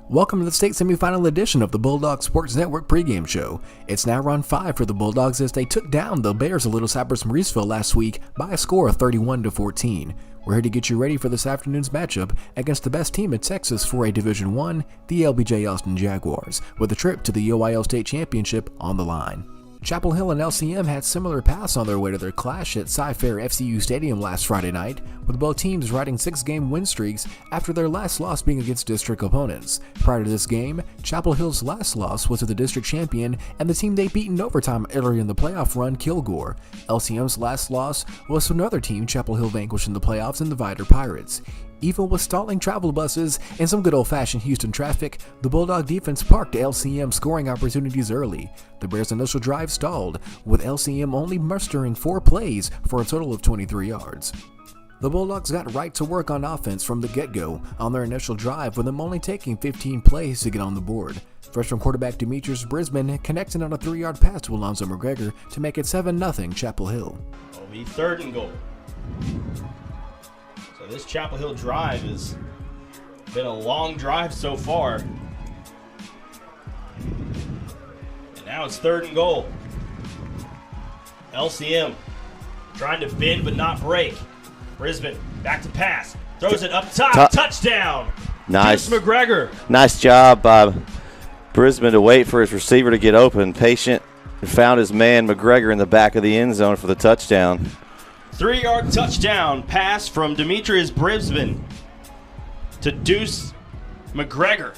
Welcome to the state semifinal edition of the Bulldog Sports Network pregame show. It's now round 5 for the Bulldogs as they took down the Bears of Little Cypress Mauriceville last week by a score of 31-14. We're here to get you ready for this afternoon's matchup against the best team in Texas for a Division I, the LBJ Austin Jaguars, with a trip to the UIL State Championship on the line. Chapel Hill and LCM had similar paths on their way to their clash at Cy-Fair FCU Stadium last Friday night, with both teams riding 6-game win streaks after their last loss being against district opponents. Prior to this game, Chapel Hill's last loss was to the district champion and the team they beat in overtime earlier in the playoff run, Kilgore. LCM's last loss was to another team Chapel Hill vanquished in the playoffs in the Vider Pirates. Even with stalling travel buses and some good old-fashioned Houston traffic, the Bulldog defense parked LCM scoring opportunities early. The Bears' initial drive stalled, with LCM only mustering 4 plays for a total of 23 yards. The Bulldogs got right to work on offense from the get-go on their initial drive, with them only taking 15 plays to get on the board. Freshman quarterback Demetrius Brisbane connected on a 3-yard pass to Alonzo McGregor to make it 7-0 Chapel Hill. It'll be 3rd and goal. This Chapel Hill drive has been a long drive so far. And now it's 3rd and goal. LCM trying to bend but not break. Brisbane back to pass. Throws it up top. Touchdown. Nice. McGregor. Nice job by Brisbane to wait for his receiver to get open. Patient and found his man McGregor in the back of the end zone for the touchdown. 3-yard touchdown pass from Demetrius Brisbane to Deuce McGregor.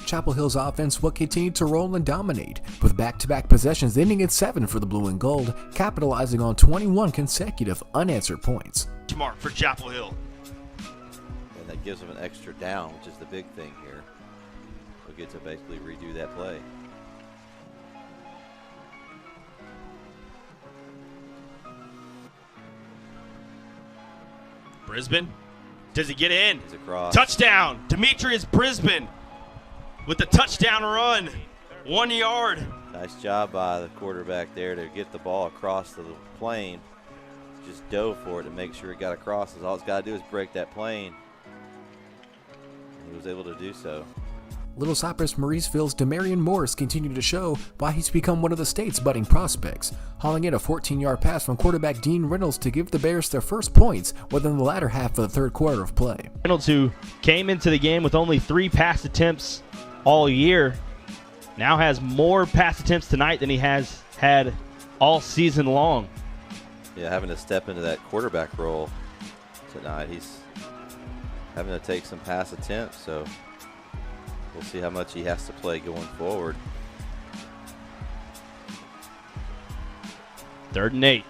Chapel Hill's offense will continue to roll and dominate, with back-to-back possessions ending at 7 for the Blue and Gold, capitalizing on 21 consecutive unanswered points. Mark for Chapel Hill. And that gives them an extra down, which is the big thing here. They'll get to basically redo that play. Brisbane, does he get in? He's across. Touchdown, Demetrius Brisbane with the touchdown run, 1 yard. Nice job by the quarterback there to get the ball across to the plane. Just dove for it to make sure it got across. All it's got to do is break that plane. He was able to do so. Little Cypress Mauriceville's Demarion Morris continued to show why he's become one of the state's budding prospects, hauling in a 14-yard pass from quarterback Dean Reynolds to give the Bears their first points within the latter half of the third quarter of play. Reynolds, who came into the game with only 3 pass attempts all year, now has more pass attempts tonight than he has had all season long. Yeah, having to step into that quarterback role tonight. He's having to take some pass attempts, so we'll see how much he has to play going forward. 3rd and 8.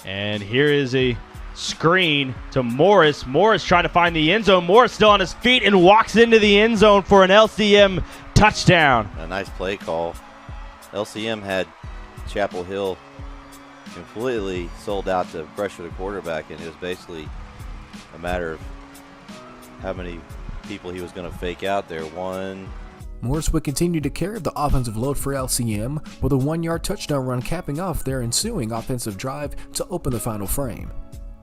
And here is a screen to Morris. Morris trying to find the end zone. Morris still on his feet and walks into the end zone for an LCM touchdown. A nice play call. LCM had Chapel Hill completely sold out to pressure the quarterback, and it was basically a matter of how many people he was going to fake out there. Morris would continue to carry the offensive load for LCM, with a 1-yard touchdown run capping off their ensuing offensive drive to open the final frame.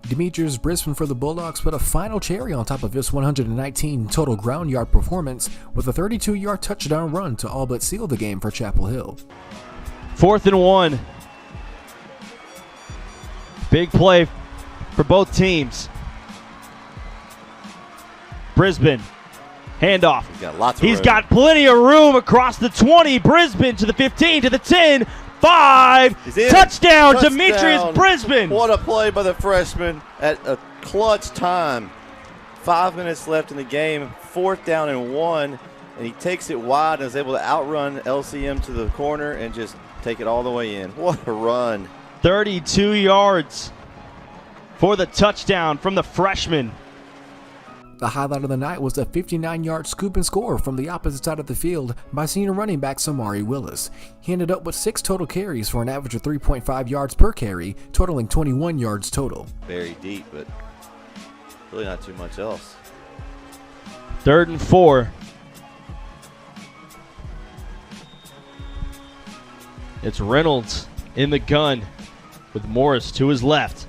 Demetrius Brisbane for the Bulldogs put a final cherry on top of his 119 total ground yard performance with a 32-yard touchdown run to all but seal the game for Chapel Hill. 4th and 1. Big play for both teams. Brisbane, handoff. He's got plenty of room across the 20. Brisbane to the 15, to the 10, 5. Touchdown, Demetrius Brisbane. What a play by the freshman at a clutch time. 5 minutes left in the game, 4th down and 1, and he takes it wide and is able to outrun LCM to the corner and just take it all the way in. What a run. 32 yards for the touchdown from the freshman. The highlight of the night was a 59-yard scoop and score from the opposite side of the field by senior running back Samari Willis. He ended up with 6 total carries for an average of 3.5 yards per carry, totaling 21 yards total. Very deep, but really not too much else. 3rd and 4. It's Reynolds in the gun with Morris to his left.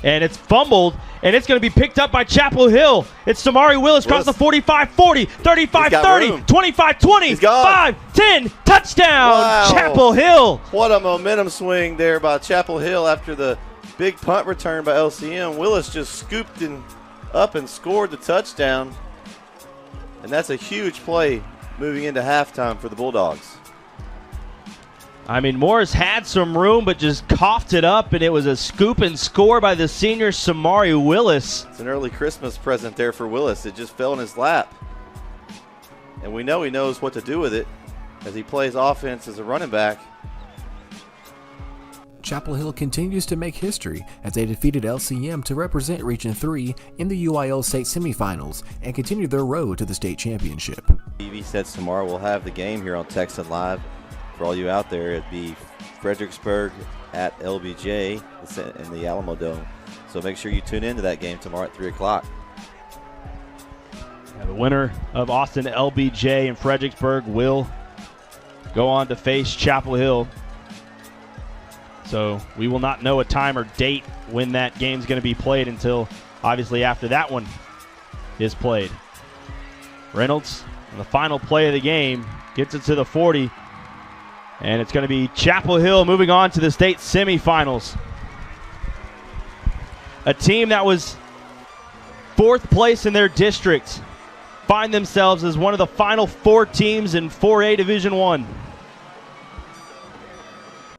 And it's fumbled, and it's going to be picked up by Chapel Hill. It's Samari Willis across the 45-40, 35-30, 25-20, 5-10, touchdown, wow. Chapel Hill. What a momentum swing there by Chapel Hill after the big punt return by LCM. Willis just scooped up and scored the touchdown, and that's a huge play moving into halftime for the Bulldogs. I mean, Morris had some room, but just coughed it up, and it was a scoop and score by the senior Samari Willis. It's an early Christmas present there for Willis. It just fell in his lap. And we know he knows what to do with it as he plays offense as a running back. Chapel Hill continues to make history as they defeated LCM to represent Region 3 in the UIL state semifinals and continue their road to the state championship. TV said tomorrow we'll have the game here on Texan Live. For all you out there, it'd be Fredericksburg at LBJ in the Alamo Dome. So make sure you tune into that game tomorrow at 3 o'clock. The winner of Austin LBJ and Fredericksburg will go on to face Chapel Hill. So we will not know a time or date when that game's going to be played until obviously after that one is played. Reynolds, on the final play of the game, gets it to the 40. And it's going to be Chapel Hill moving on to the state semifinals. A team that was 4th place in their district find themselves as one of the final 4 teams in 4A Division I.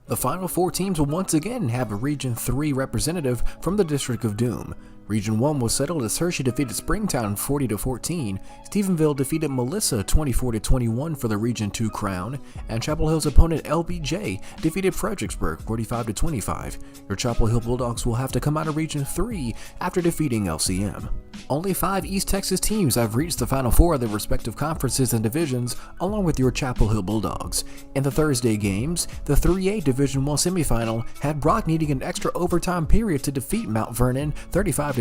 The final 4 teams will once again have a Region 3 representative from the District of Doom. Region 1 was settled as Hershey defeated Springtown 40-14, Stephenville defeated Melissa 24-21 for the Region 2 crown, and Chapel Hill's opponent LBJ defeated Fredericksburg 45-25. Your Chapel Hill Bulldogs will have to come out of Region 3 after defeating LCM. Only 5 East Texas teams have reached the Final 4 of their respective conferences and divisions, along with your Chapel Hill Bulldogs. In the Thursday games, the 3A Division I semifinal had Brock needing an extra overtime period to defeat Mount Vernon 35-28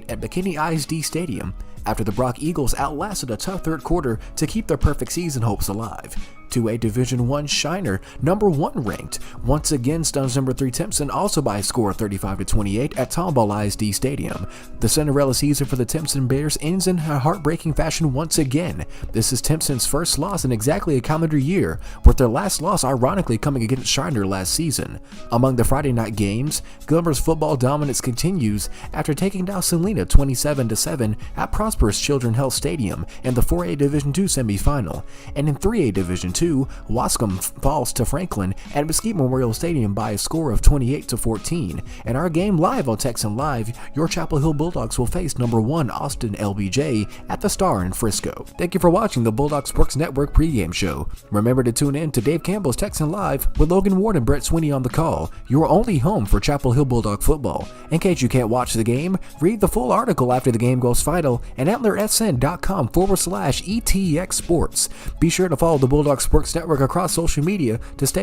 at McKinney ISD Stadium, after the Brock Eagles outlasted a tough third quarter to keep their perfect season hopes alive. 2A Division I Shiner, number 1 ranked, once again stuns number 3 Timpson also by a score of 35-28 at Tomball ISD Stadium. The Cinderella season for the Timpson Bears ends in a heartbreaking fashion once again. This is Timpson's first loss in exactly a calendar year, with their last loss ironically coming against Shiner last season. Among the Friday night games, Gilmer's football dominance continues after taking down Salina 27-7 at Prosperous Children's Health Stadium in the 4A Division II semifinal, and in 3A Division II, Wascom falls to Franklin at Mesquite Memorial Stadium by a score of 28-14. In our game live on Texan Live, your Chapel Hill Bulldogs will face number 1 Austin LBJ at the Star in Frisco. Thank you for watching the Bulldog Sports Network pregame show. Remember to tune in to Dave Campbell's Texan Live with Logan Ward and Brett Sweeney on the call, your only home for Chapel Hill Bulldog football. In case you can't watch the game, read the full article after the game goes final at antlersn.com/ETX Sports. Be sure to follow the Bulldog Sports Network across social media to stay